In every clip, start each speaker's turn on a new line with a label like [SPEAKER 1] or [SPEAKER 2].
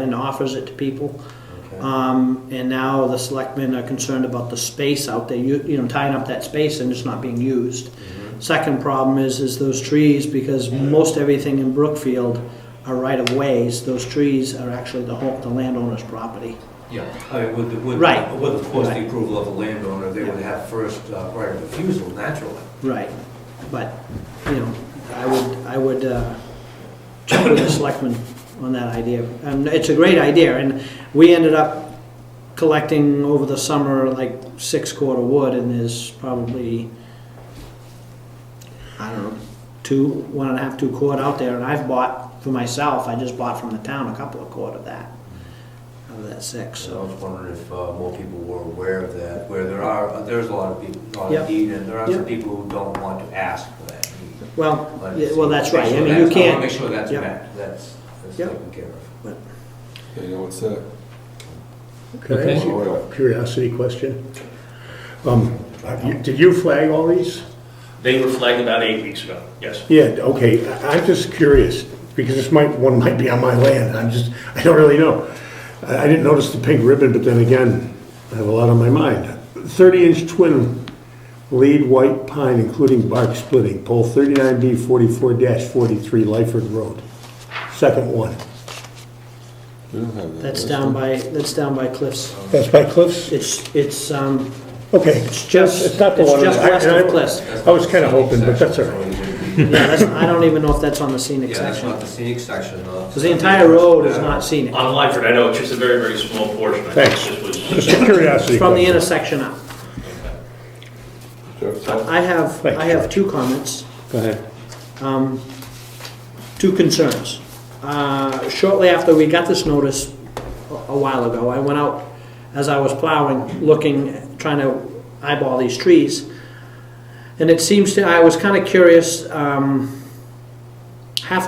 [SPEAKER 1] and offers it to people.
[SPEAKER 2] Okay.
[SPEAKER 1] And now the selectmen are concerned about the space out there, you know, tying up that space and it's not being used. Second problem is those trees, because most everything in Brookfield are right of ways. Those trees are actually the landowner's property.
[SPEAKER 2] Yeah, I mean, with of course the approval of the landowner, they would have first right of refusal naturally.
[SPEAKER 1] Right, but, you know, I would check with the selectmen on that idea. And it's a great idea, and we ended up collecting over the summer like 6 cord of wood, and there's probably, I don't know, 1.5, 2 cord out there, and I've bought for myself, I just bought from the town a couple of cord of that, out of that 6.
[SPEAKER 2] So I
[SPEAKER 1] So,
[SPEAKER 2] was wondering if more people were aware of that, where there's a lot of people,
[SPEAKER 1] Yep.
[SPEAKER 2] need, and there are some
[SPEAKER 1] Yep.
[SPEAKER 2] people who don't want to ask for that need.
[SPEAKER 1] well,
[SPEAKER 2] But
[SPEAKER 1] yeah, well, that's right. I mean, you
[SPEAKER 2] I want to
[SPEAKER 1] can't.
[SPEAKER 2] make sure that's
[SPEAKER 1] Yep.
[SPEAKER 2] met, that's
[SPEAKER 1] Yep.
[SPEAKER 2] taken care of.
[SPEAKER 3] Okay, what's that?
[SPEAKER 4] Can I ask you
[SPEAKER 3] Okay.
[SPEAKER 4] a curiosity question? Did you flag all these?
[SPEAKER 5] They were flagged about 8 weeks ago, yes.
[SPEAKER 4] Yeah, okay, I'm just curious, because one might be on my land, I don't really know. I didn't notice the pink ribbon, but then again, I have a lot on my mind. 30-inch twin lead white pine, including bark splitting, pole 39B 44-43 Lyford Road. Second one.
[SPEAKER 3] We don't have that.
[SPEAKER 1] That's down by Cliffs.
[SPEAKER 4] That's by Cliffs?
[SPEAKER 1] It's
[SPEAKER 4] Okay,
[SPEAKER 1] It's just,
[SPEAKER 4] it's not the
[SPEAKER 1] it's
[SPEAKER 4] one.
[SPEAKER 1] just west of Cliffs.
[SPEAKER 4] I was kind of hoping, but that's all right.
[SPEAKER 1] Yeah, I don't even know if that's on the scenic
[SPEAKER 2] Yeah, that's
[SPEAKER 1] section.
[SPEAKER 2] not the scenic section, though.
[SPEAKER 1] Because the entire road is not scenic.
[SPEAKER 5] On Lyford, I know it's just a very, very small portion. I think
[SPEAKER 4] Thanks.
[SPEAKER 5] this was-
[SPEAKER 4] Just a curiosity
[SPEAKER 1] From the
[SPEAKER 4] question.
[SPEAKER 1] intersection up.
[SPEAKER 3] Jeff,
[SPEAKER 1] I have
[SPEAKER 4] Thanks.
[SPEAKER 1] 2 comments,
[SPEAKER 4] Go ahead.
[SPEAKER 1] 2 concerns. Shortly after we got this notice a while ago, I went out as I was plowing, looking, trying to eyeball these trees. And it seems to, I was kind of curious, half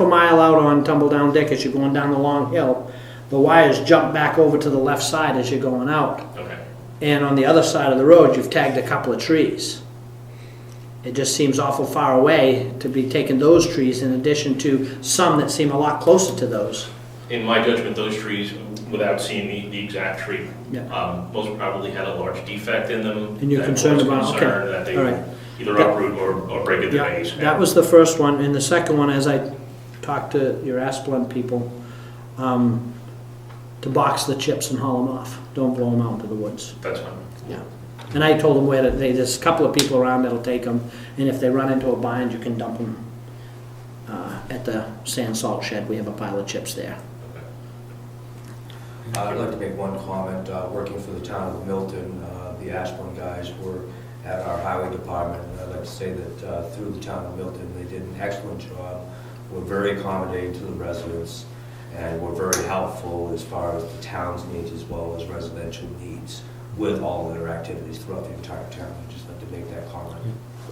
[SPEAKER 1] a mile out on Tumbledown Dick as you're going down the long hill, the wires jump back over to the left side as you're going out.
[SPEAKER 5] Okay.
[SPEAKER 1] And on the other side of the road, you've tagged a couple of trees. It just seems awful far away to be taking those trees in addition to some that seem a lot closer to those.
[SPEAKER 5] In my judgment, those trees, without seeing the exact tree,
[SPEAKER 1] Yeah.
[SPEAKER 5] most probably had a large defect in them.
[SPEAKER 1] And you're concerned about- okay.
[SPEAKER 5] Concerned that they
[SPEAKER 1] All
[SPEAKER 5] would
[SPEAKER 1] right.
[SPEAKER 5] either uproot or break at the
[SPEAKER 1] Yeah,
[SPEAKER 5] base.
[SPEAKER 1] that was the first one, and the second one, as I talked to your Asplund people, to box the chips and haul them off. Don't blow them out into the woods.
[SPEAKER 5] That's fine.
[SPEAKER 1] Yeah. And I told them there's a couple of people around that'll take them, and if they run into a bind, you can dump them at the sand salt shed. We have a pile of chips there.
[SPEAKER 2] I'd like to make one comment. Working for the town of Milton, the Ashburn guys were at our highway department, and I'd like to say that through the town of Milton, they did an excellent job. Were very accommodating to the residents, and were very helpful as far as the town's needs as well as residential needs with all of their activities throughout the entire town. I'd just like to make that comment.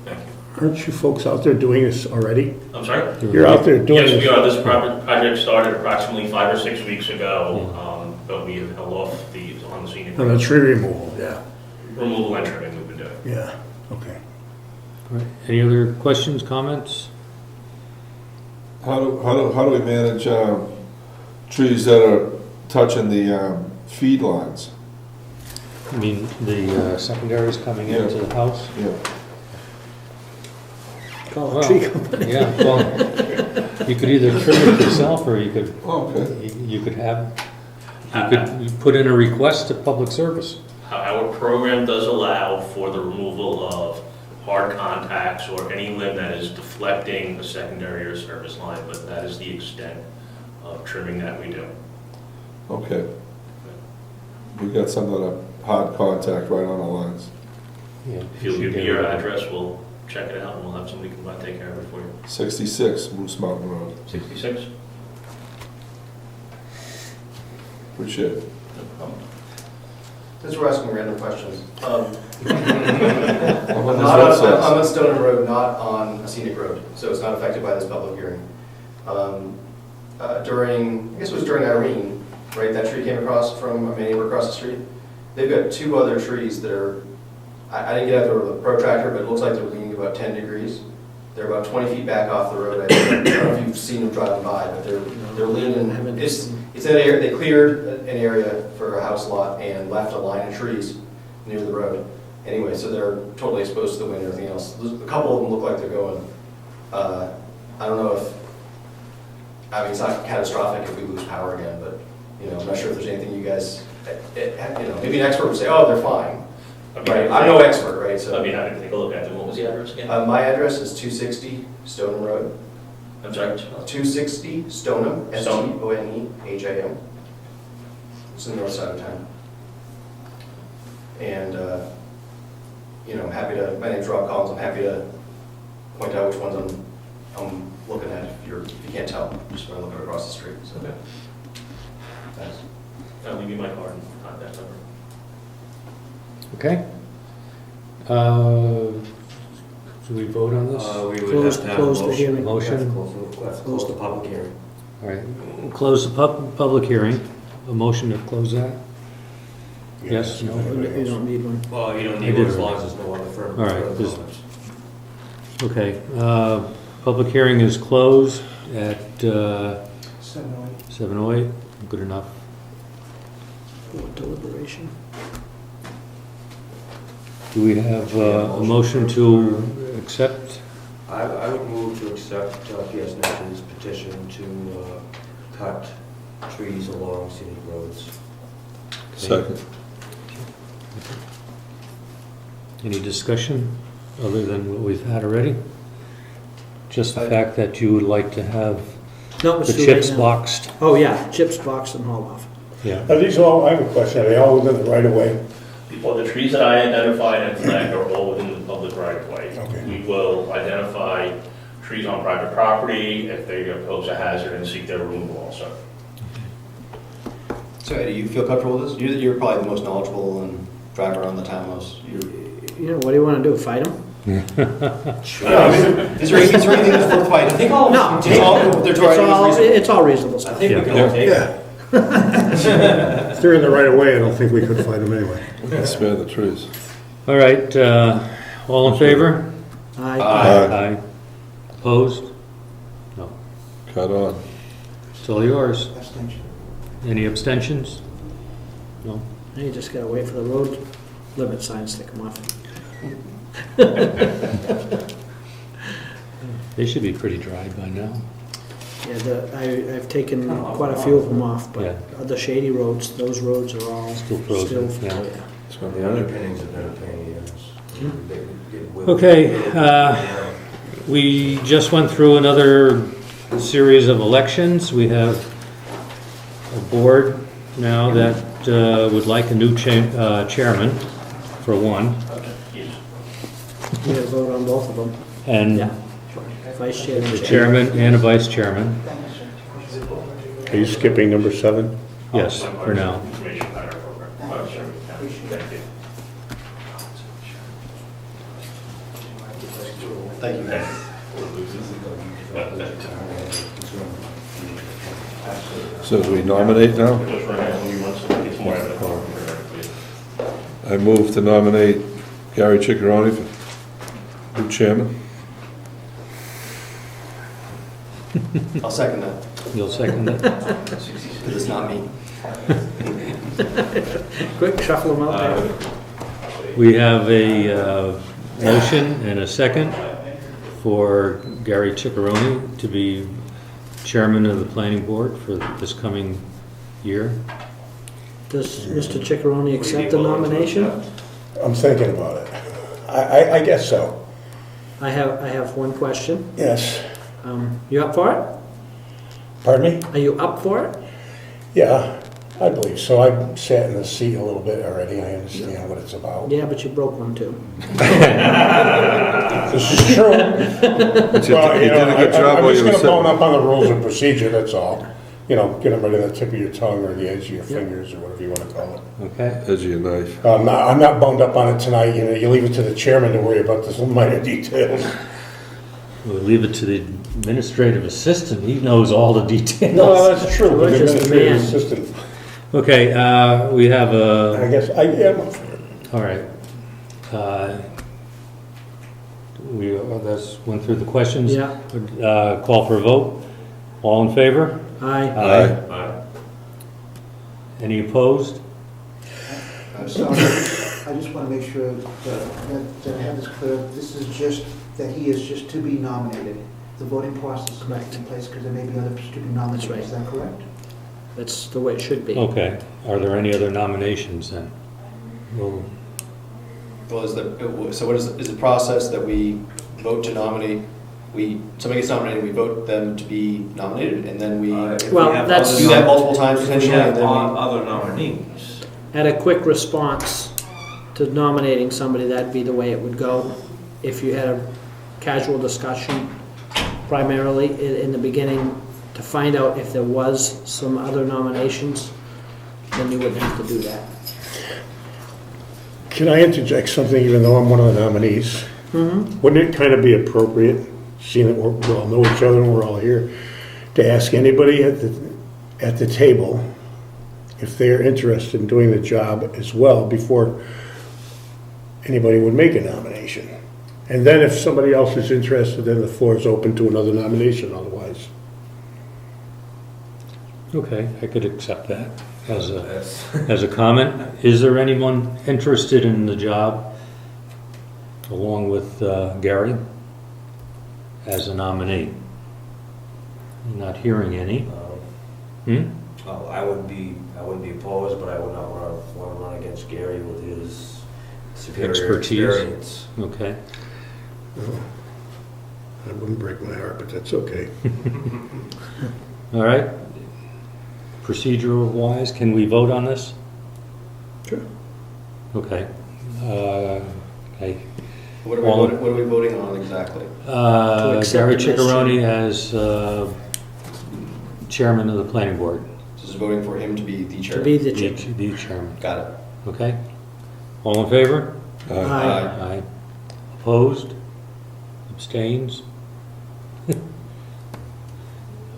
[SPEAKER 5] Thank you.
[SPEAKER 4] Aren't you folks out there doing this already?
[SPEAKER 5] I'm sorry?
[SPEAKER 4] You're out there doing
[SPEAKER 5] Yes, we
[SPEAKER 4] this?
[SPEAKER 5] are. This project started approximately 5 or 6 weeks ago, but we have held off on the scenic
[SPEAKER 4] On the tree removal, yeah,
[SPEAKER 5] removal and trimming we've been doing.
[SPEAKER 4] yeah, okay.
[SPEAKER 6] All right. Any other questions, comments?
[SPEAKER 3] how do we manage trees that are touching the feed lines?
[SPEAKER 6] I mean, the secondaries coming into the house?
[SPEAKER 3] Yeah.
[SPEAKER 1] Call
[SPEAKER 6] Well,
[SPEAKER 1] a tree company.
[SPEAKER 6] Yeah, well, you could either trim it yourself, or you could,
[SPEAKER 3] Okay.
[SPEAKER 6] you could put in a request to public service.
[SPEAKER 5] Our program does allow for the removal of hard contacts or any limb that is deflecting a secondary or service line, but that is the extent of trimming that we do.
[SPEAKER 3] Okay. We got some that are hard contact right on the lines.
[SPEAKER 6] Yeah,
[SPEAKER 5] If you'll give me your address, we'll check it out and we'll have somebody come by and take care of it for you.
[SPEAKER 3] 66 Moose Mountain Road.
[SPEAKER 5] 66?
[SPEAKER 3] Appreciate it.
[SPEAKER 5] No problem.
[SPEAKER 7] Since we're asking random questions,
[SPEAKER 3] I'm on this
[SPEAKER 7] I'm
[SPEAKER 3] website.
[SPEAKER 7] on Stone Road, not on a scenic road, so it's not affected by this public hearing. I guess it was during Irene, right, that tree came across from my neighbor across the street. They've got 2 other trees that are, I didn't get out there with a protractor, but it looks like they're leaning about 10 degrees. They're about 20 feet back off the road. I don't know if you've seen them driving by, but they're leaning, It's an area, they cleared an area for a house lot and left a line of trees near the road. Anyway, so they're totally exposed to the wind and everything else. A couple of them look like they're going. I don't know if, I mean, it's not catastrophic if we lose power again, but, you know, I'm not sure if there's anything you guys, you know, maybe an expert would say, oh, they're fine. Right, I'm no expert, right, so.
[SPEAKER 5] I'd be happy to take a look at them. What was the address again?
[SPEAKER 7] My address is 260 Stoneham Road.
[SPEAKER 5] I'm sorry, what's it called?
[SPEAKER 7] 260 Stoneham,
[SPEAKER 5] Stoneham.
[SPEAKER 7] Stoneham. It's in the north side of town. And, you know, I'm happy to, my name's Rob Collins, I'm happy to point out which ones I'm looking at if you can't tell, just by looking across the street, so.
[SPEAKER 5] Okay.
[SPEAKER 7] Thanks.
[SPEAKER 5] I'll leave you my card and contact number.
[SPEAKER 6] Okay. Should we vote on this?
[SPEAKER 2] We would
[SPEAKER 1] Close-
[SPEAKER 2] have to have a
[SPEAKER 1] close the
[SPEAKER 2] motion.
[SPEAKER 1] hearing.
[SPEAKER 2] We have to
[SPEAKER 6] Motion.
[SPEAKER 2] close the public hearing.
[SPEAKER 6] All right, we'll close the public hearing. A motion to close that? Yes, no?
[SPEAKER 1] You don't need one.
[SPEAKER 2] Well, you don't
[SPEAKER 6] I
[SPEAKER 2] need
[SPEAKER 6] did
[SPEAKER 2] one as
[SPEAKER 6] already.
[SPEAKER 2] long as there's no other further.
[SPEAKER 6] All right,
[SPEAKER 2] further
[SPEAKER 6] this-
[SPEAKER 2] comments.
[SPEAKER 6] Okay, public hearing is closed at 7:08. Good enough.
[SPEAKER 1] For deliberation.
[SPEAKER 6] Do we have a motion to accept?
[SPEAKER 2] I would move to accept PS Nation's petition to cut trees along scenic roads.
[SPEAKER 3] Second.
[SPEAKER 6] Any discussion other than what we've had already? Just the fact that you would like to have
[SPEAKER 1] No,
[SPEAKER 6] the
[SPEAKER 1] it's too
[SPEAKER 6] chips
[SPEAKER 1] late now.
[SPEAKER 6] boxed?
[SPEAKER 1] Oh, yeah, chips boxed and hauled off.
[SPEAKER 6] Yeah.
[SPEAKER 4] Are these all, I have a question, are they all within the right of way?
[SPEAKER 5] Well, the trees that I identified and flagged are all within the public right of way.
[SPEAKER 4] Okay.
[SPEAKER 5] We will identify trees on private property if they pose a hazard and seek their removal also.
[SPEAKER 7] So Eddie, you feel comfortable with this? You're probably the most knowledgeable and drive around the town most.
[SPEAKER 1] You know, what do you want to do, fight them?
[SPEAKER 7] Is there anything that's worth fighting? I think all,
[SPEAKER 1] No. It's all reasonable
[SPEAKER 2] I
[SPEAKER 1] stuff.
[SPEAKER 2] think we can all take it.
[SPEAKER 4] Yeah. If they're in the right of way, I don't think we could fight them anyway.
[SPEAKER 3] Spare the trees.
[SPEAKER 6] All right, all in favor?
[SPEAKER 1] Aye.
[SPEAKER 6] Aye. Opposed? No.
[SPEAKER 3] Cut on.
[SPEAKER 6] It's all yours. Any abstentions? No.
[SPEAKER 1] Now you just gotta wait for the road limit signs to come off.
[SPEAKER 6] They should be pretty dry by now.
[SPEAKER 1] Yeah, I've taken quite a few of them off, but
[SPEAKER 6] Yeah.
[SPEAKER 1] the shady roads, those roads are all
[SPEAKER 6] Still frozen,
[SPEAKER 1] still-
[SPEAKER 6] yeah.
[SPEAKER 1] oh, yeah.
[SPEAKER 3] So,
[SPEAKER 2] The underpinnings have been a pain in the ass. They get wilt.
[SPEAKER 6] Okay, we just went through another series of elections. We have a board now that would like a new chairman, for one,
[SPEAKER 1] You gotta vote on both of them,
[SPEAKER 6] and
[SPEAKER 1] vice chair and
[SPEAKER 6] the
[SPEAKER 1] chair.
[SPEAKER 6] chairman and a vice chairman.
[SPEAKER 4] Are you skipping number 7?
[SPEAKER 6] Yes, for now.
[SPEAKER 5] Information on our program. Oh, sure. Thank you.
[SPEAKER 7] Thank you.
[SPEAKER 3] So do we nominate now?
[SPEAKER 5] Just run out, we want to get more out of it.
[SPEAKER 3] I move to nominate Gary Ciccarone for new chairman.
[SPEAKER 7] I'll second that,
[SPEAKER 6] You'll second it?
[SPEAKER 7] because it's not me.
[SPEAKER 1] Quick, shuffle them out there.
[SPEAKER 6] We have a motion and a second for Gary Ciccarone to be chairman of the planning board for this coming year.
[SPEAKER 1] Does Mr. Ciccarone accept the nomination?
[SPEAKER 4] I'm thinking about it. I guess so.
[SPEAKER 1] I have one question.
[SPEAKER 4] Yes.
[SPEAKER 1] You up for it?
[SPEAKER 4] Pardon me?
[SPEAKER 1] Are you up for it?
[SPEAKER 4] Yeah, I believe so. I've sat in the seat a little bit already. I understand what it's about.
[SPEAKER 1] Yeah, but you broke one too.
[SPEAKER 4] This is true.
[SPEAKER 3] But you
[SPEAKER 4] Well,
[SPEAKER 3] did a good job
[SPEAKER 4] I'm
[SPEAKER 3] while
[SPEAKER 4] just
[SPEAKER 3] you were
[SPEAKER 4] going to bone
[SPEAKER 3] sitting.
[SPEAKER 4] up on the rules of procedure, that's all. You know, get them right in the tip of your tongue or the edge of your fingers or whatever you want to call it.
[SPEAKER 6] Okay?
[SPEAKER 3] Edge of your knife.
[SPEAKER 4] I'm not boned up on it tonight. You know, you leave it to the chairman to worry about the minor details.
[SPEAKER 6] We'll leave it to the administrative assistant. He knows all the details.
[SPEAKER 4] No, that's true.
[SPEAKER 1] George
[SPEAKER 4] The
[SPEAKER 1] is the
[SPEAKER 4] administrative
[SPEAKER 1] man.
[SPEAKER 4] assistant,
[SPEAKER 6] Okay, we have
[SPEAKER 4] I
[SPEAKER 6] a,
[SPEAKER 4] guess, I'm up for it.
[SPEAKER 6] all right. We that's went through the questions.
[SPEAKER 1] Yeah.
[SPEAKER 6] Call for a vote. All in favor?
[SPEAKER 1] Aye.
[SPEAKER 3] Aye.
[SPEAKER 5] Aye.
[SPEAKER 6] Any opposed?
[SPEAKER 8] Sorry, I just want to make sure that I have this clear. This is just, that he is just to be nominated. The voting process is not in place because there may be others to be nominated.
[SPEAKER 1] right.
[SPEAKER 8] Is that correct?
[SPEAKER 1] That's the way it should be.
[SPEAKER 6] Okay, are there any other nominations then? Well,
[SPEAKER 7] Well, so what is the process that we vote to nominate? Somebody gets nominated, we vote them to be nominated, and then we
[SPEAKER 2] If
[SPEAKER 1] Well,
[SPEAKER 2] we have
[SPEAKER 1] that's-
[SPEAKER 2] other
[SPEAKER 7] do that
[SPEAKER 2] nom-
[SPEAKER 7] multiple times
[SPEAKER 2] if we
[SPEAKER 7] potentially,
[SPEAKER 2] have
[SPEAKER 7] and then we...
[SPEAKER 2] other nominees.
[SPEAKER 1] At a quick response to nominating somebody, that'd be the way it would go. If you had a casual discussion primarily in the beginning to find out if there was some other nominations, then you wouldn't have to do that.
[SPEAKER 4] Can I interject something even though I'm one of the nominees? Wouldn't it kind of be appropriate, seeing that we all know each other and we're all here, to ask anybody at the table if they're interested in doing the job as well before anybody would make a nomination? And then if somebody else is interested, then the floor is open to another nomination otherwise.
[SPEAKER 6] okay, I could accept that as a,
[SPEAKER 2] That's,
[SPEAKER 6] as a comment. Is there anyone interested in the job along with Gary as a nominee? Not hearing any.
[SPEAKER 2] well, I wouldn't be opposed, but I would not want to run against Gary with his superior
[SPEAKER 6] Expertise.
[SPEAKER 2] experience.
[SPEAKER 6] Okay,
[SPEAKER 4] I wouldn't break my heart, but that's okay.
[SPEAKER 6] all right. Procedural wise, can we vote on this?
[SPEAKER 4] Sure.
[SPEAKER 6] Okay. Okay.
[SPEAKER 7] What are we voting on exactly?
[SPEAKER 1] To accept
[SPEAKER 6] Gary
[SPEAKER 1] him as
[SPEAKER 6] Ciccarone as chairman of the planning board.
[SPEAKER 7] This is voting for him to be the chair.
[SPEAKER 1] To be the
[SPEAKER 6] The
[SPEAKER 1] chair.
[SPEAKER 6] the chairman,
[SPEAKER 7] Got it.
[SPEAKER 6] okay? All in favor?
[SPEAKER 1] Aye.
[SPEAKER 6] Aye. Opposed? Abstains?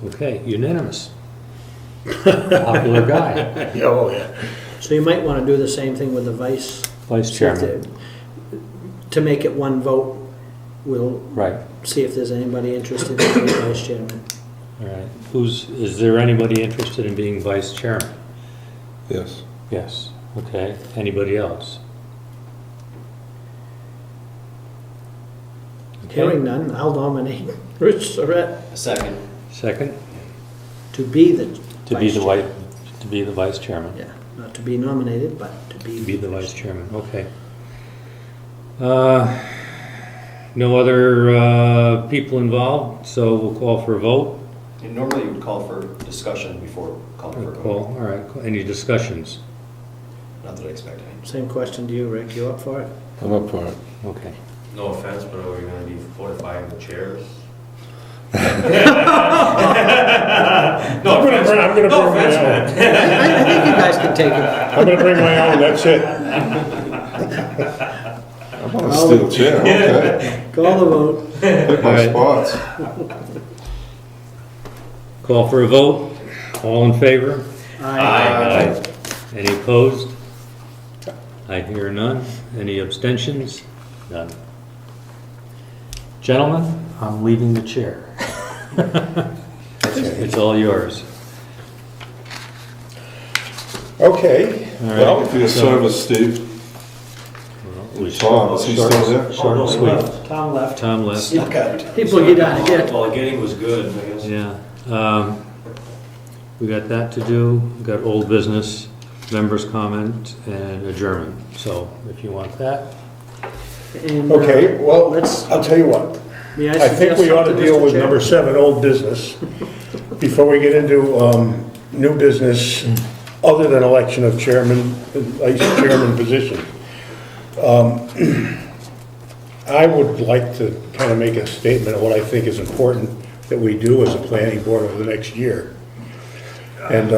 [SPEAKER 6] Okay, unanimous. Popular guy,
[SPEAKER 4] Oh, yeah.
[SPEAKER 1] So you might want to do the same thing with the vice.
[SPEAKER 6] vice chairman.
[SPEAKER 1] To make it one vote, we'll
[SPEAKER 6] Right,
[SPEAKER 1] see if there's anybody interested in being vice chairman.
[SPEAKER 6] all right. Is there anybody interested in being vice chairman?
[SPEAKER 3] Yes.
[SPEAKER 6] Yes, okay. Anybody else? Okay.
[SPEAKER 1] Hearing none, I'll nominate Rich Surratt
[SPEAKER 7] Second.
[SPEAKER 6] Second,
[SPEAKER 1] to be the
[SPEAKER 6] to be the
[SPEAKER 1] vice
[SPEAKER 6] to be the vice chairman.
[SPEAKER 1] Yeah, not to be nominated, but to
[SPEAKER 6] To be the vice chairman, okay. No other people involved, so we'll call for a vote.
[SPEAKER 7] And normally you would call for discussion before calling for a vote.
[SPEAKER 6] Call, all right. Any discussions?
[SPEAKER 7] Not that I expect any.
[SPEAKER 1] Same question to you, Rick. You up for it?
[SPEAKER 3] I'm up for it.
[SPEAKER 6] Okay.
[SPEAKER 2] No offense, but are we going to be fortifying the chairs?
[SPEAKER 4] I'm gonna bring my own.
[SPEAKER 1] I think you guys can take it.
[SPEAKER 4] I'm gonna bring my own, that's it.
[SPEAKER 3] I'm on a steel chair, okay.
[SPEAKER 1] Call the vote.
[SPEAKER 3] Pick my spots.
[SPEAKER 6] Call for a vote. All in favor?
[SPEAKER 1] Aye.
[SPEAKER 6] Any opposed? I hear none. Any abstentions? None. Gentlemen, I'm leaving the chair. It's all yours.
[SPEAKER 4] Okay,
[SPEAKER 6] All right.
[SPEAKER 3] Well, for your
[SPEAKER 6] So-
[SPEAKER 3] service, Steve.
[SPEAKER 6] We
[SPEAKER 3] Tom, is he still there?
[SPEAKER 6] Short and sweet.
[SPEAKER 1] Tom left.
[SPEAKER 6] Tom left.
[SPEAKER 7] Snuck out.
[SPEAKER 1] He boogied out of here.
[SPEAKER 2] Well, getting was good, I guess.
[SPEAKER 6] Yeah. We got that to do. We got old business, members' comment, and adjournment. So if you want that.
[SPEAKER 1] And,
[SPEAKER 4] okay, well,
[SPEAKER 1] let's-
[SPEAKER 4] I'll tell you what.
[SPEAKER 1] may
[SPEAKER 4] I think
[SPEAKER 1] suggest
[SPEAKER 4] we ought to
[SPEAKER 1] something,
[SPEAKER 4] deal
[SPEAKER 1] Mr.
[SPEAKER 4] with
[SPEAKER 1] Chair?
[SPEAKER 4] number 7, old business, before we get into new business, other than election of chairman, and vice chairman position. I would like to kind of make a statement of what I think is important that we do as a planning board over the next year. And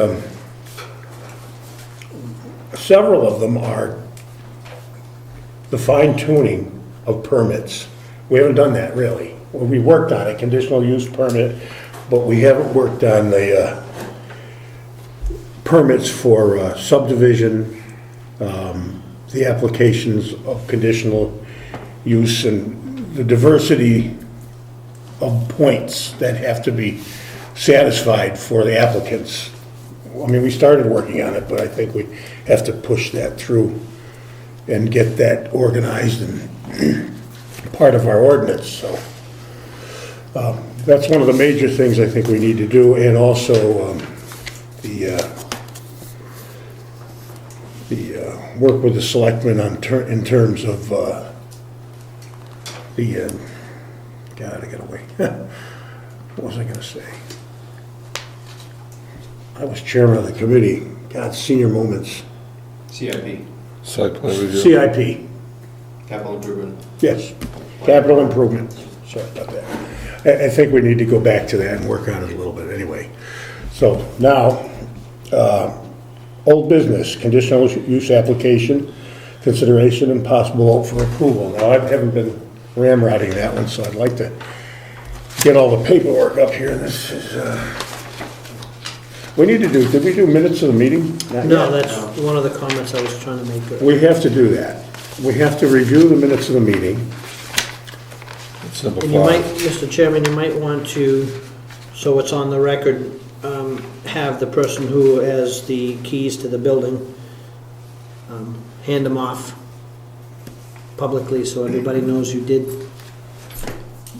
[SPEAKER 4] several of them are the fine tuning of permits. We haven't done that really. Well, we worked on a conditional use permit, but we haven't worked on the permits for subdivision, the applications of conditional use, and the diversity of points that have to be satisfied for the applicants I mean, we started working on it, but I think we have to push that through and get that organized and part of our ordinance, so. That's one of the major things I think we need to do, and also the work with the selectmen in terms of God, I got away. What was I gonna say? I was chairman of the committee, God, senior moments.
[SPEAKER 7] CIP,
[SPEAKER 3] Site plan review.
[SPEAKER 4] CIP,
[SPEAKER 7] capital improvement.
[SPEAKER 4] yes, capital improvement, sorry about that. I think we need to go back to that and work on it a little bit anyway. So now, old business, conditional use application, consideration and possible vote for approval. Now, I haven't been ramrodding that one, so I'd like to get all the paperwork up here. This is, we need to do, did we do minutes of the meeting? Not
[SPEAKER 1] No,
[SPEAKER 4] yet.
[SPEAKER 1] that's one of the comments I was trying to make.
[SPEAKER 4] We have to do that. We have to review the minutes of the meeting.
[SPEAKER 3] It's number
[SPEAKER 1] And you might,
[SPEAKER 3] 5.
[SPEAKER 1] Mr. Chairman, you might want to, so it's on the record, have the person who has the keys to the building, hand them off publicly so everybody knows you did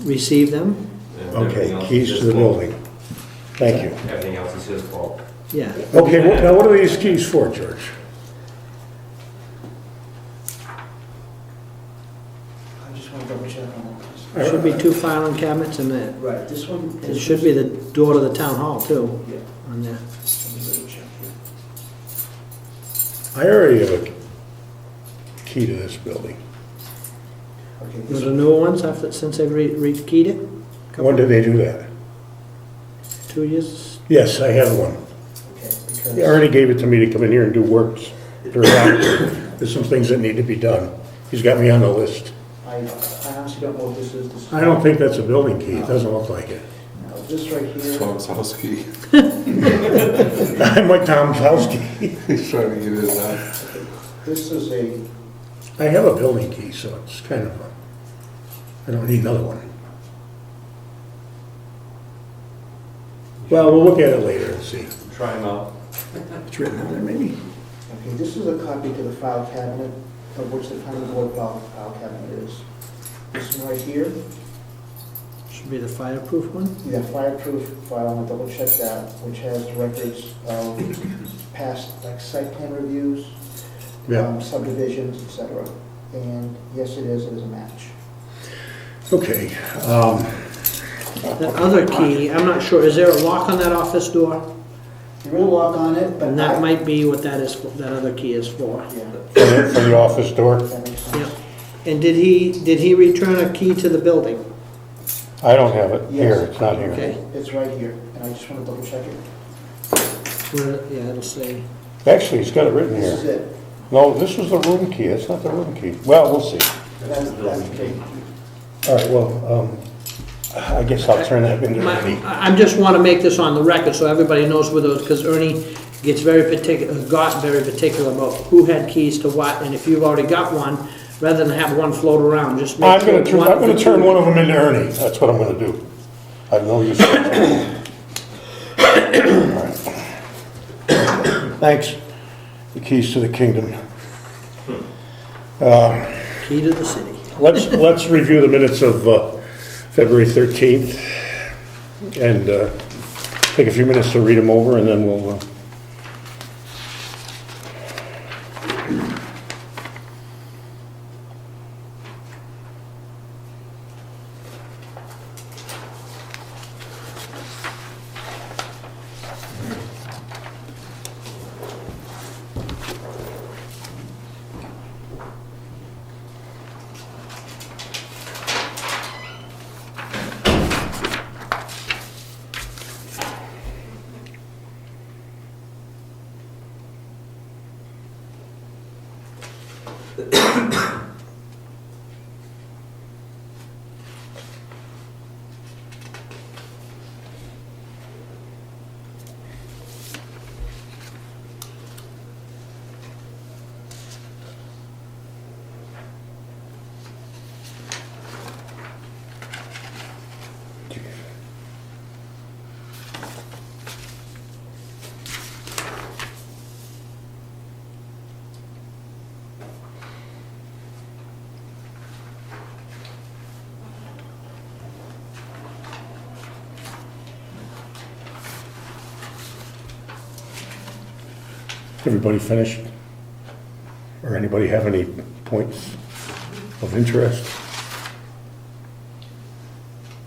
[SPEAKER 1] receive them.
[SPEAKER 2] And everything
[SPEAKER 4] Okay,
[SPEAKER 2] else
[SPEAKER 4] keys
[SPEAKER 2] is
[SPEAKER 4] to
[SPEAKER 2] his
[SPEAKER 4] the
[SPEAKER 2] fault.
[SPEAKER 4] building. Thank you.
[SPEAKER 2] Everything else is his fault.
[SPEAKER 1] Yeah.
[SPEAKER 4] Okay, now what are these keys for, George?
[SPEAKER 8] I just want to double check on that.
[SPEAKER 1] Should be 2 filing cabinets and it
[SPEAKER 8] Right, this one.
[SPEAKER 1] it should be the door to the town hall too,
[SPEAKER 8] Yeah,
[SPEAKER 1] on there.
[SPEAKER 8] let me double check here.
[SPEAKER 4] I already have a key to this building.
[SPEAKER 8] Okay,
[SPEAKER 1] Those
[SPEAKER 8] this
[SPEAKER 1] are newer ones after, since they've rekeyed it?
[SPEAKER 4] When did they do that?
[SPEAKER 1] 2 years?
[SPEAKER 4] Yes, I have one.
[SPEAKER 8] okay, because.
[SPEAKER 4] Ernie gave it to me to come in here and do works. There's some things that need to be done. He's got me on the list.
[SPEAKER 8] I honestly don't know what this is. This is-
[SPEAKER 4] I don't think that's a building key. It doesn't look like it.
[SPEAKER 8] Now, this right here,
[SPEAKER 3] Tom's house key.
[SPEAKER 4] I'm like Tom's house key.
[SPEAKER 3] He's trying to get in now.
[SPEAKER 8] this is a,
[SPEAKER 4] I have a building key, so it's kind of I don't need another one. Well, we'll look at it later and see.
[SPEAKER 2] Try him out.
[SPEAKER 4] It's written in there, maybe.
[SPEAKER 8] okay, this is a copy to the file cabinet, of which the planning board file cabinet is. This one right here,
[SPEAKER 1] Should be the fireproof one?
[SPEAKER 8] yeah, fireproof file, I'm gonna double check that, which has records of past, like, site plan reviews,
[SPEAKER 4] Yeah.
[SPEAKER 8] subdivisions, et cetera. And yes, it is a match.
[SPEAKER 4] Okay.
[SPEAKER 1] That other key, I'm not sure, is there a lock on that office door?
[SPEAKER 8] There is a lock on it, but
[SPEAKER 1] And that
[SPEAKER 8] I-
[SPEAKER 1] might be what that is, that other key is for.
[SPEAKER 8] Yeah,
[SPEAKER 4] For the office door?
[SPEAKER 8] that makes sense.
[SPEAKER 1] Yep. And did he return a key to the building?
[SPEAKER 4] I don't have it
[SPEAKER 8] Yes.
[SPEAKER 4] here. It's not here.
[SPEAKER 1] Okay.
[SPEAKER 8] It's right here, and I just want to double check it.
[SPEAKER 1] Yeah, it'll say,
[SPEAKER 4] Actually, he's got it written
[SPEAKER 8] This is
[SPEAKER 4] here.
[SPEAKER 8] it.
[SPEAKER 4] No, this was the room key. It's not the room key. Well, we'll see.
[SPEAKER 8] That's the key.
[SPEAKER 4] All right, well, I guess I'll turn that into Ernie.
[SPEAKER 1] I just want to make this on the record so everybody knows where those, because Ernie gets very particular, got very particular about who had keys to what, and if you've already got one, rather than have one float around, just make
[SPEAKER 4] I'm
[SPEAKER 1] sure.
[SPEAKER 4] gonna turn one of them into Ernie. That's what I'm gonna do. I have no use for it. All right. Thanks. The keys to the kingdom.
[SPEAKER 1] Key to the city.
[SPEAKER 4] Let's review the minutes of February 13th and take a few minutes to read them over, and then we'll... Everybody finished? Or anybody have any points of interest?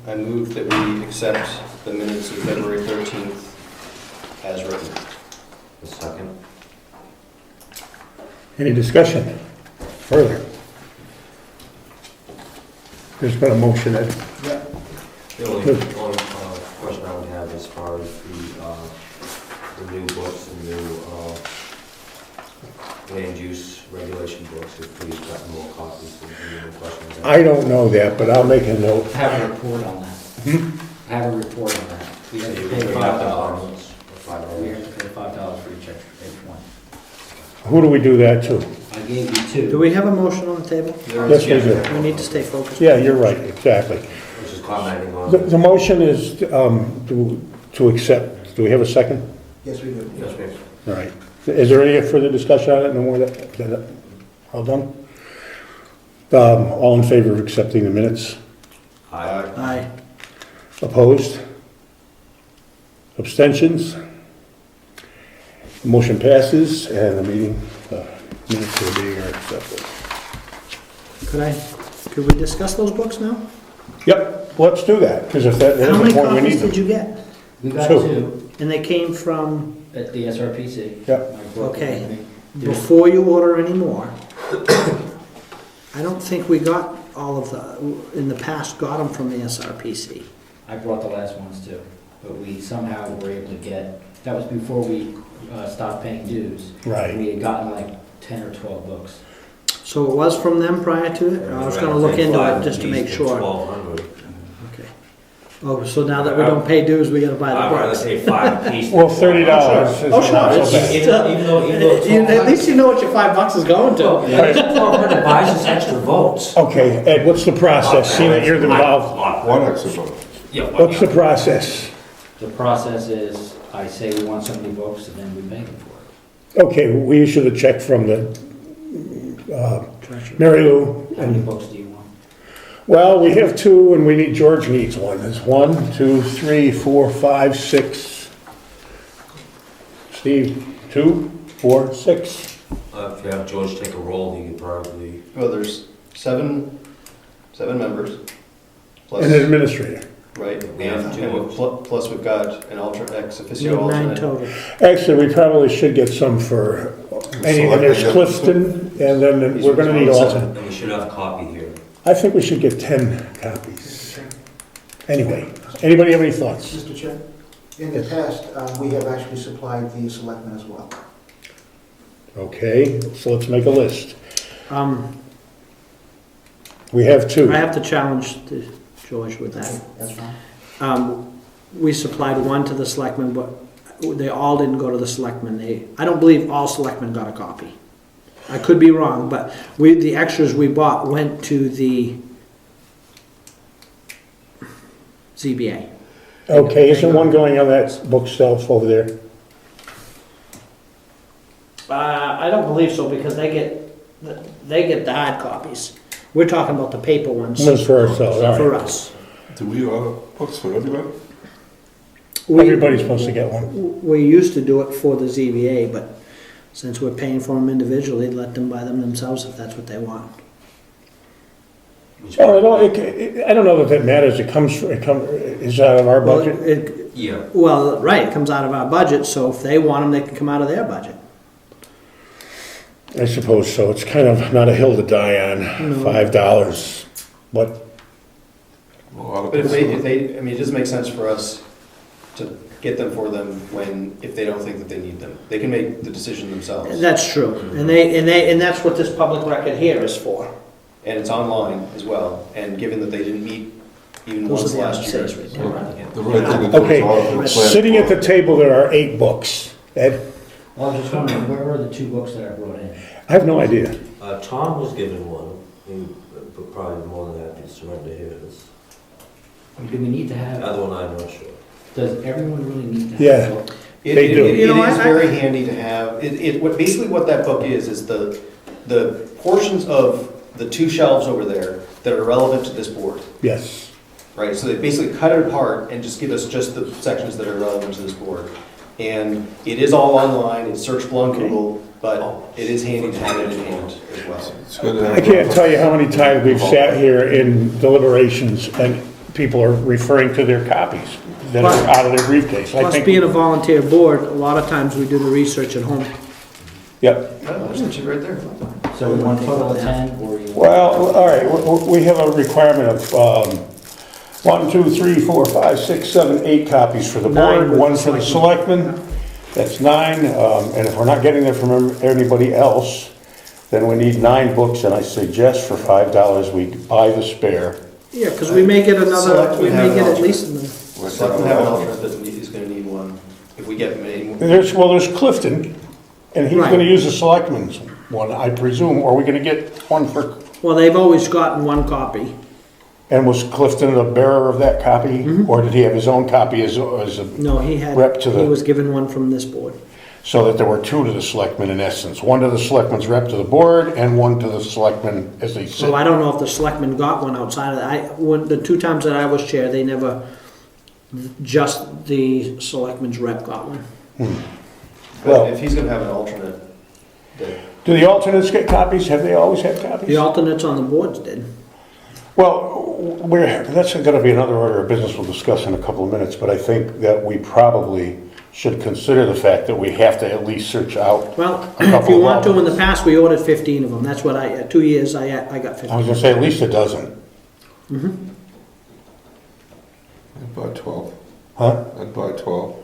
[SPEAKER 7] I move that we accept the minutes of February 13th as written.
[SPEAKER 2] A second.
[SPEAKER 4] Any discussion further? There's been a motion, Ed.
[SPEAKER 2] The only question I would have as far as the new books and new land use regulation books, if we've got more copies, any questions?
[SPEAKER 4] I don't know that, but I'll make a note.
[SPEAKER 9] I have a report on that. I have a report on that. We have to pay $5. We have to pay $5 for each one.
[SPEAKER 4] Who do we do that to?
[SPEAKER 9] I gave you two.
[SPEAKER 1] Do we have a motion on the table?
[SPEAKER 4] Yes, we do.
[SPEAKER 1] We need to stay focused.
[SPEAKER 4] Yeah, you're right, exactly.
[SPEAKER 2] Which is commenting on.
[SPEAKER 4] The motion is to accept. Do we have a second?
[SPEAKER 8] Yes, we do.
[SPEAKER 2] Yes, ma'am.
[SPEAKER 4] All right. Is there any further discussion on it? No more? That all done? All in favor of accepting the minutes?
[SPEAKER 2] Aye.
[SPEAKER 1] Aye.
[SPEAKER 4] Opposed? Abstentions? Motion passes and the meeting, minutes of the meeting are accepted.
[SPEAKER 1] Could we discuss those books now?
[SPEAKER 4] Yep, let's do that, because if that is
[SPEAKER 1] How
[SPEAKER 4] the
[SPEAKER 1] many
[SPEAKER 4] point we
[SPEAKER 1] copies
[SPEAKER 4] need
[SPEAKER 1] did
[SPEAKER 4] them.
[SPEAKER 1] you get?
[SPEAKER 9] We got
[SPEAKER 4] Two.
[SPEAKER 9] two
[SPEAKER 1] And they came from
[SPEAKER 9] at the SRPC.
[SPEAKER 4] Yep.
[SPEAKER 9] I broke
[SPEAKER 1] Okay.
[SPEAKER 9] everything.
[SPEAKER 1] before you order any more. I don't think we got all of the, in the past, got them from the SRPC.
[SPEAKER 9] I brought the last ones too, but we somehow were able to get, that was before we stopped paying dues.
[SPEAKER 4] Right.
[SPEAKER 9] We had gotten like 10 or 12 books.
[SPEAKER 1] So it was from them prior to it? I was gonna look into it just to make sure.
[SPEAKER 2] 1,200.
[SPEAKER 1] Okay. Oh, so now that we don't pay dues, we gotta buy
[SPEAKER 2] I'd
[SPEAKER 1] the
[SPEAKER 2] rather
[SPEAKER 1] books?
[SPEAKER 2] say 5 apiece.
[SPEAKER 4] Well, $30 is
[SPEAKER 1] Oh,
[SPEAKER 4] not
[SPEAKER 1] sure.
[SPEAKER 4] so bad.
[SPEAKER 2] Even though
[SPEAKER 1] At least you know what your $5 is going to.
[SPEAKER 4] Right.
[SPEAKER 2] 1,200 buys us extra votes.
[SPEAKER 4] Okay, Ed, what's the process? See that you're involved.
[SPEAKER 3] One extra vote.
[SPEAKER 2] Yeah,
[SPEAKER 4] What's the process?
[SPEAKER 9] The process is, I say we want so many books, and then we pay them for it.
[SPEAKER 4] Okay, we issued a check from the Mary Lou.
[SPEAKER 9] How many books do you want?
[SPEAKER 4] Well, we have two and we need, George needs one. There's 1, 2, 3, 4, 5, 6. Steve, 2, 4, 6.
[SPEAKER 2] If you have George take a roll, he could probably.
[SPEAKER 7] Well, there's seven members. Plus,
[SPEAKER 4] An administrator.
[SPEAKER 7] right,
[SPEAKER 2] We have two
[SPEAKER 7] and
[SPEAKER 2] books.
[SPEAKER 7] plus we've got an ex
[SPEAKER 1] You
[SPEAKER 7] officio
[SPEAKER 1] have 9
[SPEAKER 7] alternate.
[SPEAKER 1] total.
[SPEAKER 4] Actually, we probably should get some for, and there's Clifton, and then we're gonna need alternate.
[SPEAKER 2] And we should have a copy here.
[SPEAKER 4] I think we should get 10 copies. Anyway, anybody have any thoughts?
[SPEAKER 8] Mr. Chair, in the past, we have actually supplied the selectmen as well.
[SPEAKER 4] Okay, so let's make a list. We have
[SPEAKER 1] I
[SPEAKER 4] 2.
[SPEAKER 1] have to challenge George with that.
[SPEAKER 8] That's fine.
[SPEAKER 1] We supplied one to the selectmen, but they all didn't go to the selectmen. I don't believe all selectmen got a copy. I could be wrong, but the extras we bought went to the ZBA.
[SPEAKER 4] Okay, isn't one going on that bookshelf over there?
[SPEAKER 1] I don't believe so because they get the hard copies. We're talking about the paper ones
[SPEAKER 4] One's for ourselves, all
[SPEAKER 1] for
[SPEAKER 4] right.
[SPEAKER 1] us.
[SPEAKER 3] Do we order books for everybody?
[SPEAKER 4] Everybody's supposed to get one.
[SPEAKER 1] We used to do it for the ZBA, but since we're paying for them individually, let them buy them themselves if that's what they want.
[SPEAKER 4] Oh, I don't know that matters. Is out of our budget?
[SPEAKER 2] Yeah.
[SPEAKER 1] Well, right, it comes out of our budget, so if they want them, they can come out of their budget.
[SPEAKER 4] I suppose so. It's kind of not a hill to die on,
[SPEAKER 1] No.
[SPEAKER 4] $5. But,
[SPEAKER 3] A lot of
[SPEAKER 7] But if
[SPEAKER 3] books.
[SPEAKER 7] they, I mean, it doesn't make sense for us to get them for them if they don't think that they need them. They can make the decision themselves.
[SPEAKER 1] That's true, and that's what this public record here is for.
[SPEAKER 7] And it's online as well, and given that they didn't meet even
[SPEAKER 1] Those are
[SPEAKER 7] once
[SPEAKER 1] the
[SPEAKER 7] last year.
[SPEAKER 1] RSAs right there, right?
[SPEAKER 3] The right thing to do is
[SPEAKER 4] okay,
[SPEAKER 3] order for the plan.
[SPEAKER 4] sitting at the table, there are 8 books. Ed,
[SPEAKER 9] Well, I'm just wondering, where are the 2 books that I brought in?
[SPEAKER 4] I have no idea.
[SPEAKER 2] Tom was given one. He would probably more than happy to surrender his.
[SPEAKER 9] Do we need to
[SPEAKER 2] The
[SPEAKER 9] have,
[SPEAKER 2] other one, I'm not sure.
[SPEAKER 9] does everyone really need to have
[SPEAKER 4] Yeah.
[SPEAKER 9] a book?
[SPEAKER 4] They do.
[SPEAKER 7] It
[SPEAKER 1] You know,
[SPEAKER 7] is
[SPEAKER 1] I-
[SPEAKER 7] very handy to have, basically what that book is the portions of the 2 shelves over there that are relevant to this board,
[SPEAKER 4] Yes.
[SPEAKER 7] right? So they basically cut it apart and just give us just the sections that are relevant to this board. And it is all online, it's searchable on Google, but it is handy to have it in hand as well.
[SPEAKER 3] It's good to have.
[SPEAKER 4] I can't tell you how many times we've sat here in deliberations and people are referring to their copies that are out of their briefcase. I
[SPEAKER 1] Plus,
[SPEAKER 4] think,
[SPEAKER 1] being a volunteer board, a lot of times we do the research at home.
[SPEAKER 4] yep.
[SPEAKER 7] Oh, there's some right there.
[SPEAKER 9] So we want to total of 10, or you?
[SPEAKER 4] Well, all right, we have a requirement of 1, 2, 3, 4, 5, 6, 7, 8 copies for the
[SPEAKER 1] Nine
[SPEAKER 4] board,
[SPEAKER 1] with
[SPEAKER 4] one
[SPEAKER 1] the
[SPEAKER 4] for the selectmen. That's 9, and if we're not getting them from anybody else, then we need 9 books, and I suggest for $5 we buy the spare.
[SPEAKER 1] Yeah, because we may get another,
[SPEAKER 7] Select
[SPEAKER 1] we
[SPEAKER 7] would
[SPEAKER 1] may
[SPEAKER 7] have
[SPEAKER 1] get
[SPEAKER 7] an
[SPEAKER 1] at least another.
[SPEAKER 7] Selectmen have an alternate that is gonna need one, if we get many more.
[SPEAKER 4] There's Clifton, and he's
[SPEAKER 1] Right.
[SPEAKER 4] gonna use the selectmen's one, I presume, or are we gonna get one for,
[SPEAKER 1] Well, they've always gotten one copy.
[SPEAKER 4] and was Clifton the bearer of that copy? Or did he have his own copy as a,
[SPEAKER 1] No, he had,
[SPEAKER 4] Rep to the-
[SPEAKER 1] he was given one from this board.
[SPEAKER 4] so that there were 2 to the selectmen in essence? One to the selectmen's rep to the board, and one to the selectmen as they sit.
[SPEAKER 1] So I don't know if the selectmen got one outside of that. The 2 times that I was chair, they never, just the selectmen's rep got one.
[SPEAKER 4] Well-
[SPEAKER 7] But if he's gonna have an alternate, that
[SPEAKER 4] Do the alternates get copies? Have they always had copies?
[SPEAKER 1] The alternates on the boards did.
[SPEAKER 4] Well, that's gonna be another order of business we'll discuss in a couple of minutes, but I think that we probably should consider the fact that we have to at least search out.
[SPEAKER 1] Well,
[SPEAKER 4] A
[SPEAKER 1] if
[SPEAKER 4] couple
[SPEAKER 1] you
[SPEAKER 4] of
[SPEAKER 1] want to, in the
[SPEAKER 4] alternates.
[SPEAKER 1] past, we ordered 15 of them. That's what 2 years, I got
[SPEAKER 4] I was
[SPEAKER 1] 15.
[SPEAKER 4] gonna say at least a dozen.
[SPEAKER 3] I'd buy 12.
[SPEAKER 4] Huh?
[SPEAKER 3] I'd buy 12.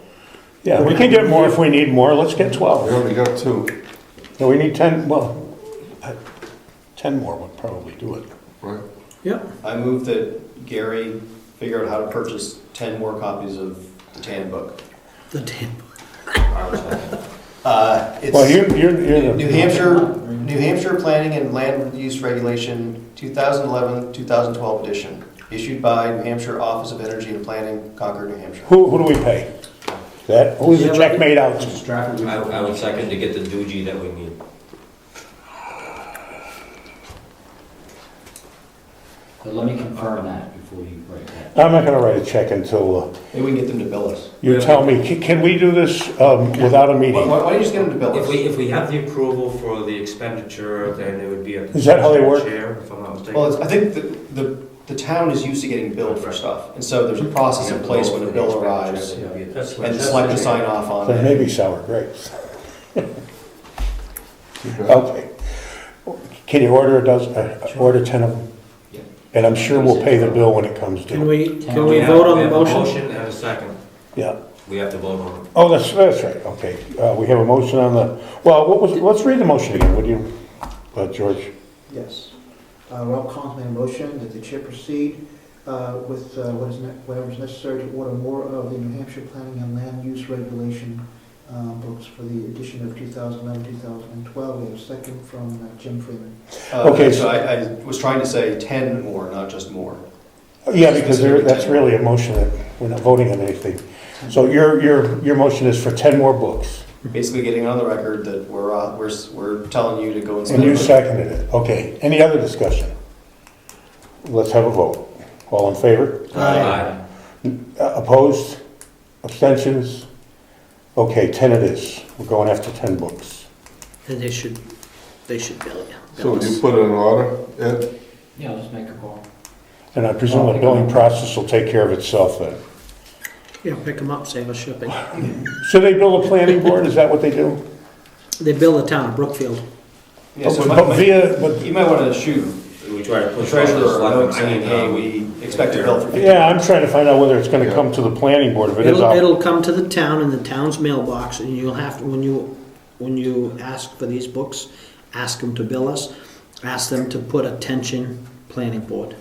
[SPEAKER 4] Yeah, we can get more if we need more. Let's get
[SPEAKER 3] We
[SPEAKER 4] 12.
[SPEAKER 3] already got 2,
[SPEAKER 4] No, we need 10, well, 10 more would probably do it.
[SPEAKER 3] right?
[SPEAKER 1] Yep.
[SPEAKER 7] I move that Gary figure out how to purchase 10 more copies of the TAN book.
[SPEAKER 1] The damn.
[SPEAKER 7] It's
[SPEAKER 4] Well, you're the.
[SPEAKER 7] New Hampshire Planning and Land Use Regulation 2011-2012 edition, issued by New Hampshire Office of Energy and Planning, Concord, New Hampshire.
[SPEAKER 4] Who do we pay? That, who's the check made out to?
[SPEAKER 10] I would second to get the doogie that we need.
[SPEAKER 9] But let me confirm that before you write that.
[SPEAKER 4] I'm not gonna write a check until
[SPEAKER 7] Maybe we can get them to bill us.
[SPEAKER 4] you tell me, can we do this without a
[SPEAKER 7] Why
[SPEAKER 4] meeting?
[SPEAKER 7] don't you just get them to bill us?
[SPEAKER 10] If we have the approval for the expenditure, then it would be a.
[SPEAKER 4] Is that how they work?
[SPEAKER 10] Chair, if I'm not mistaken.
[SPEAKER 7] Well, I think the town is used to getting billed for stuff, and so there's a process in place when a bill arrives, and the selectmen sign off on
[SPEAKER 4] There
[SPEAKER 7] it.
[SPEAKER 4] may be sour grapes.
[SPEAKER 3] Too bad.
[SPEAKER 4] Okay. Can you order order 10 of them?
[SPEAKER 10] Yeah.
[SPEAKER 4] And I'm sure we'll pay the bill when it comes
[SPEAKER 1] Can
[SPEAKER 4] due.
[SPEAKER 1] we vote on the
[SPEAKER 10] We
[SPEAKER 1] motion?
[SPEAKER 10] have a motion and a second.
[SPEAKER 4] Yeah.
[SPEAKER 10] We have to vote on it.
[SPEAKER 4] Oh, that's right, okay. We have a motion on the, well, let's read the motion again, would you, George?
[SPEAKER 8] Yes. Rob Collins made a motion that the chair proceed with whatever is necessary to order more of the New Hampshire Planning and Land Use Regulation books for the edition of 2011-2012. We have a second from Jim Freeman.
[SPEAKER 4] Okay,
[SPEAKER 7] So I was trying to say 10 more, not just more.
[SPEAKER 4] Yeah, because that's really a motion that we're not voting on anything. So your motion is for 10 more books,
[SPEAKER 7] Basically getting on the record that we're telling you to go and
[SPEAKER 4] and
[SPEAKER 7] spend.
[SPEAKER 4] you seconded it. Okay, any other discussion? Let's have a vote. All in favor?
[SPEAKER 10] Aye.
[SPEAKER 4] Opposed? Abstentions? Okay, 10 it is. We're going after 10 books.
[SPEAKER 1] And they should bill you.
[SPEAKER 3] So would you put it in order, Ed?
[SPEAKER 9] Yeah, let's make a call.
[SPEAKER 4] And I presume the billing process will take care of itself then.
[SPEAKER 1] Yeah, pick them up, save us shipping.
[SPEAKER 4] So they bill the planning board, is that what they do?
[SPEAKER 1] They bill the town of Brookfield.
[SPEAKER 7] Yeah, so
[SPEAKER 4] But
[SPEAKER 7] you might want to shoot
[SPEAKER 10] We try to
[SPEAKER 7] the
[SPEAKER 10] push.
[SPEAKER 7] treasurer a note saying, hey, we expect a bill for 50.
[SPEAKER 4] yeah, I'm trying to find out whether it's gonna come to the planning board, if it is.
[SPEAKER 1] It'll come to the town in the town's mailbox, and you'll have to, when you ask for these books, ask them to bill us, ask them to put attention planning board.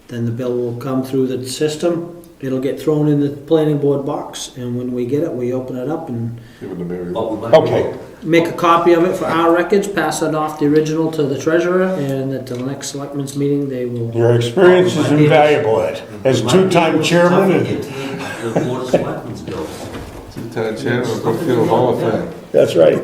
[SPEAKER 1] Then the bill will come through the system, it'll get thrown in the planning board box, and when we get it, we open it up and
[SPEAKER 3] Give it to Mary.
[SPEAKER 4] Okay,
[SPEAKER 1] make a copy of it for our records, pass it off the original to the treasurer, and at the next selectmen's meeting, they will.
[SPEAKER 4] your experience is invaluable, Ed, as two-time chairman and.
[SPEAKER 10] The Board of Selectmen's bill.
[SPEAKER 3] Two-time chairman of Brookfield Hall of Fame.
[SPEAKER 4] That's right.